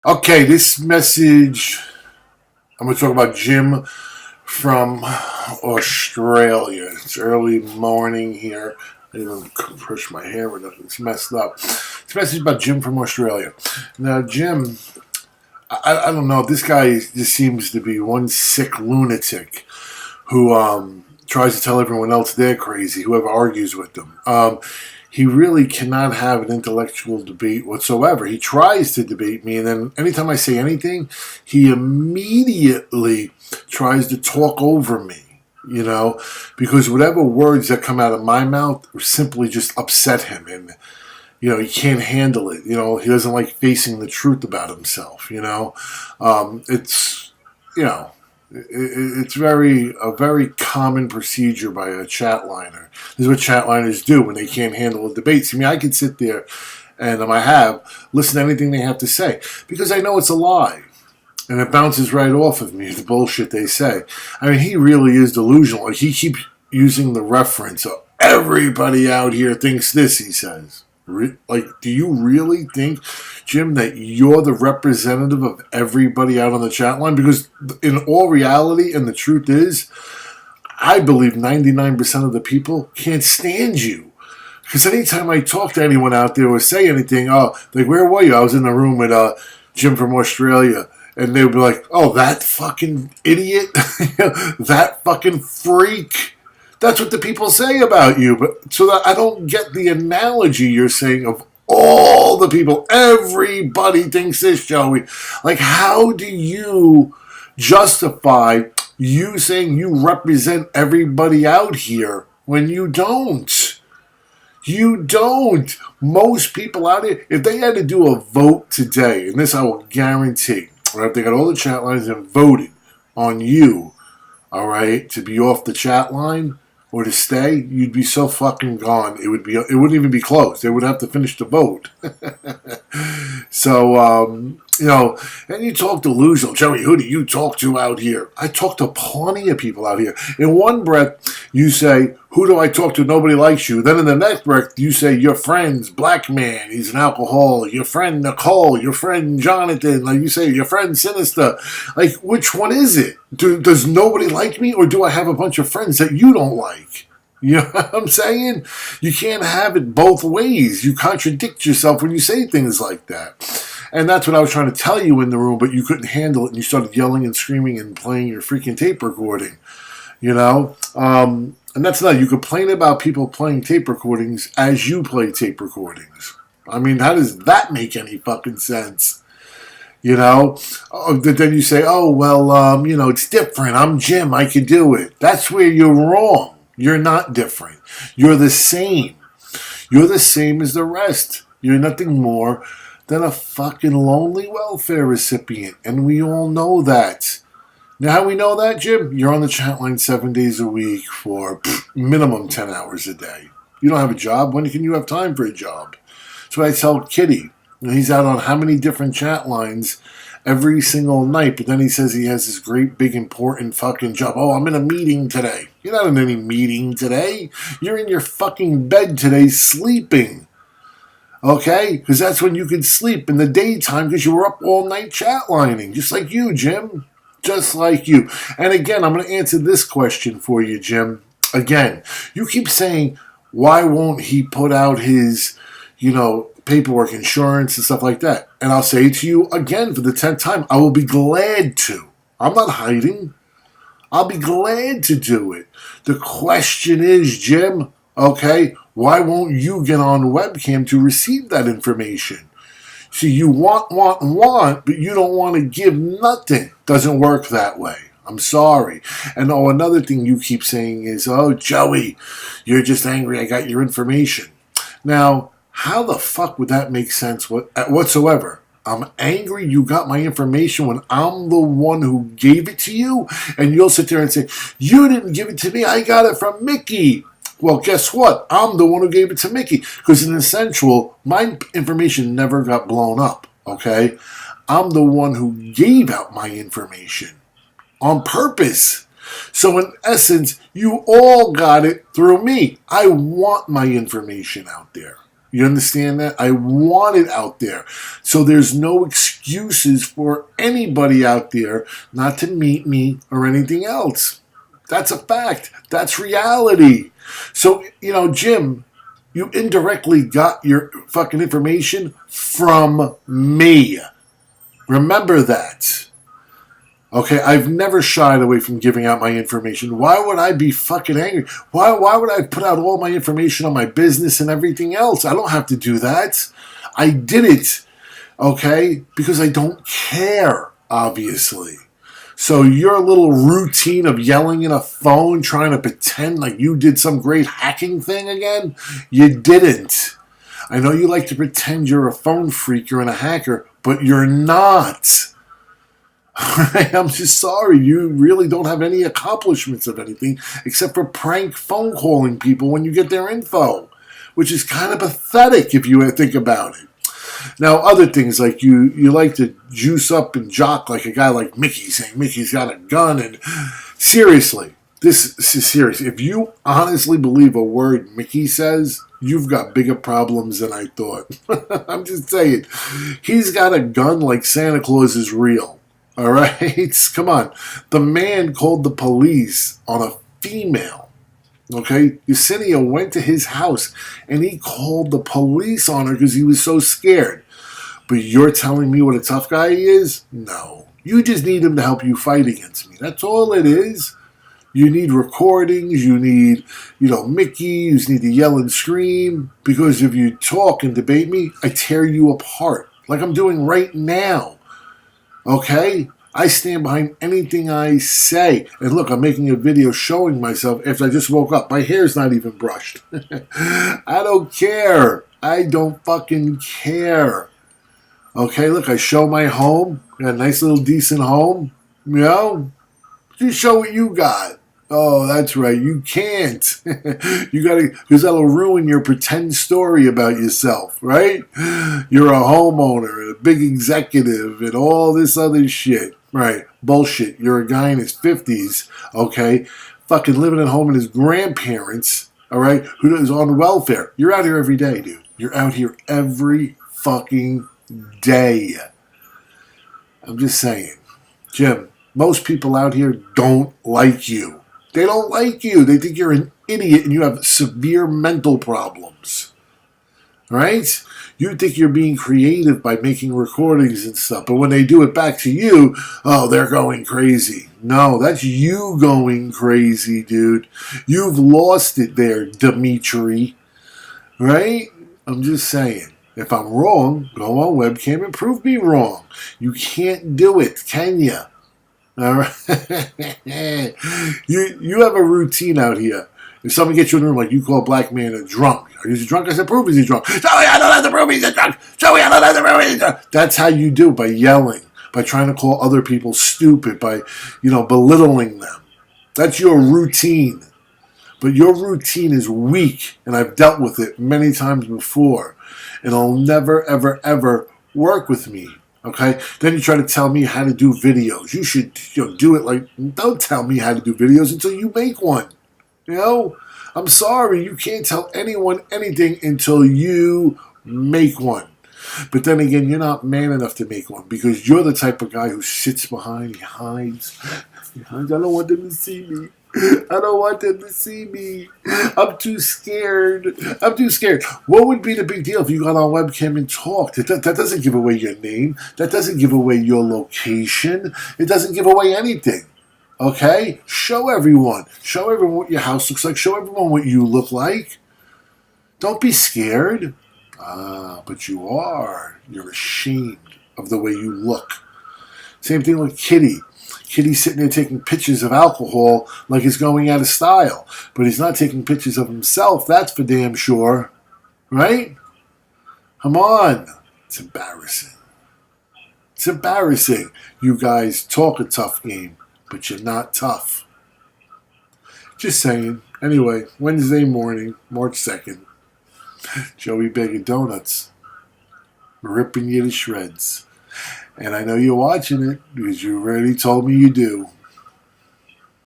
Okay, this message, I'm going to talk about Jim from Australia. It's early morning here. I didn't even brush my hair or nothing. It's messed up. It's a message about Jim from Australia. Now, Jim, I don't know. This guy just seems to be one sick lunatic who tries to tell everyone else they're crazy, whoever argues with them. He really cannot have an intellectual debate whatsoever. He tries to debate me, and then anytime I say anything, he immediately tries to talk over me, because whatever words that come out of my mouth simply just upset him, and, he can't handle it. He doesn't like facing the truth about himself, It's, you know, it's a very common procedure by a chatliner. This is what chatliners do when they can't handle a debate. See, I could sit there and I have listen to anything they have to say because I know it's a lie. And it bounces right off of me, the bullshit they say. I mean, he really is delusional. Like, he keeps using the reference of everybody out here thinks this, he says. Like, do you really think, Jim, that you're the representative of everybody out on the chat line? Because in all reality, and the truth is, I believe 99% of the people can't stand you. Because anytime I talk to anyone out there or say anything, where were you? I was in the room with Jim from Australia. And they would be like, oh, that fucking idiot? That fucking freak? That's what the people say about you. But so that I don't get the analogy you're saying of all the people. Everybody thinks this, Joey. Like, how do you justify you saying you represent everybody out here when you don't? You don't. Most people out here, if they had to do a vote today, and this I will guarantee, or if they got all the chat lines and voted on you, all right, to be off the chat line or to stay, you'd be so fucking gone. It wouldn't even be closed. They would have to finish the vote. So, and you talk delusional. Joey, who do you talk to out here? I talk to plenty of people out here. In one breath, you say, who do I talk to? Nobody likes you. Then in the next breath, you say, your friend's black man. He's an alcoholic. Your friend Nicole. Your friend Jonathan. Like you say, your friend Sinister. Like, which one is it? Does nobody like me? Or do I have a bunch of friends that you don't like? You know what I'm saying? You can't have it both ways. You contradict yourself when you say things like that. And that's what I was trying to tell you in the room, but you couldn't handle it, and you started yelling and screaming and playing your freaking tape recording, And that's not, you complain about people playing tape recordings as you play tape recordings. I mean, how does that make any fucking sense? Then you say, it's different. I'm Jim. I can do it. That's where you're wrong. You're not different. You're the same. You're the same as the rest. You're nothing more than a fucking lonely welfare recipient. And we all know that. Now, how we know that, Jim? You're on the chat line 7 days a week for minimum 10 hours a day. You don't have a job. When can you have time for a job? That's what I tell Kitty. He's out on how many different chat lines every single night, but then he says he has this great, big, important fucking job. Oh, I'm in a meeting today. You're not in any meeting today. You're in your fucking bed today sleeping. Okay? Because that's when you can sleep in the daytime because you were up all night chat lining. Just like you, Jim. Just like you. And again, I'm going to answer this question for you, Jim. Again, you keep saying, why won't he put out his, paperwork, insurance, and stuff like that? And I'll say to you again for the 10th time, I will be glad to. I'm not hiding. I'll be glad to do it. The question is, Jim, okay, why won't you get on webcam to receive that information? See, you want, but you don't want to give nothing. Doesn't work that way. I'm sorry. And another thing you keep saying is, oh, Joey, you're just angry I got your information. Now, how the fuck would that make sense whatsoever? I'm angry you got my information when I'm the one who gave it to you, and you'll sit there and say, you didn't give it to me, I got it from Mickey. Well, guess what? I'm the one who gave it to Mickey, because in essential, my information never got blown up, okay? I'm the one who gave out my information on purpose. So in essence, you all got it through me. I want my information out there. You understand that? I want it out there. So there's no excuses for anybody out there not to meet me or anything else. That's a fact. That's reality. So, Jim, you indirectly got your fucking information from me. Remember that. Okay, I've never shied away from giving out my information. Why would I be fucking angry? Why would I put out all my information on my business and everything else? I don't have to do that. I did it, okay, because I don't care, obviously. So your little routine of yelling in a phone, trying to pretend like you did some great hacking thing again, you didn't. I know you like to pretend you're a phone freak, you're a hacker, but you're not. I'm just sorry. You really don't have any accomplishments of anything except for prank phone calling people when you get their info, which is kind of pathetic if you think about it. Now, other things like you like to juice up and jock like a guy like Mickey, saying Mickey's got a gun. And seriously, this is serious. If you honestly believe a word Mickey says, you've got bigger problems than I thought. I'm just saying. He's got a gun like Santa Claus is real. All right? Come on. The man called the police on a female. Okay? Yesenia went to his house and he called the police on her because he was so scared. But you're telling me what a tough guy he is? No. You just need him to help you fight against me. That's all it is. You need recordings. You need, Mickey. You just need to yell and scream. Because if you talk and debate me, I tear you apart. Like I'm doing right now. Okay? I stand behind anything I say. And look, I'm making a video showing myself after I just woke up. My hair's not even brushed. I don't care. I don't fucking care. Okay, look, I show my home. Got a nice little decent home. You show what you got. Oh, that's right. You can't. You gotta, because that'll ruin your pretend story about yourself, right? You're a homeowner and a big executive and all this other shit. Right. Bullshit. You're a guy in his 50s, okay? Fucking living at home with his grandparents, all right? Who is on welfare. You're out here every day, dude. You're out here every fucking day. I'm just saying. Jim, most people out here don't like you. They don't like you. They think you're an idiot and you have severe mental problems. Right? You think you're being creative by making recordings and stuff, but when they do it back to you, oh, they're going crazy. No, that's you going crazy, dude. You've lost it there, Dimitri. Right? I'm just saying. If I'm wrong, go on webcam and prove me wrong. You can't do it, can you? All right. You have a routine out here. If someone gets you in the room, like you call a black man a drunk. Are you drunk? I said, prove he's drunk. Show me, I don't have to prove he's drunk. Show me, I don't have to prove he's drunk. That's how you do it, by yelling, by trying to call other people stupid, by, belittling them. That's your routine. But your routine is weak, and I've dealt with it many times before. And it'll never, ever, ever work with me. Okay? Then you try to tell me how to do videos. You should do it like, don't tell me how to do videos until you make one. I'm sorry, you can't tell anyone anything until you make one. But then again, you're not man enough to make one because you're the type of guy who sits behind, he hides. I don't want them to see me. I don't want them to see me. I'm too scared. What would be the big deal if you got on webcam and talked? That doesn't give away your name. That doesn't give away your location. It doesn't give away anything. Okay? Show everyone. Show everyone what your house looks like. Show everyone what you look like. Don't be scared. But you are. You're ashamed of the way you look. Same thing with Kitty. Kitty's sitting there taking pictures of alcohol like he's going out of style. But he's not taking pictures of himself, that's for damn sure. Right? Come on. It's embarrassing. It's embarrassing. You guys talk a tough game, but you're not tough. Just saying. Anyway, Wednesday morning, March 2nd. Joey Bacon Donuts. Ripping you to shreds. And I know you're watching it because you already told me you do.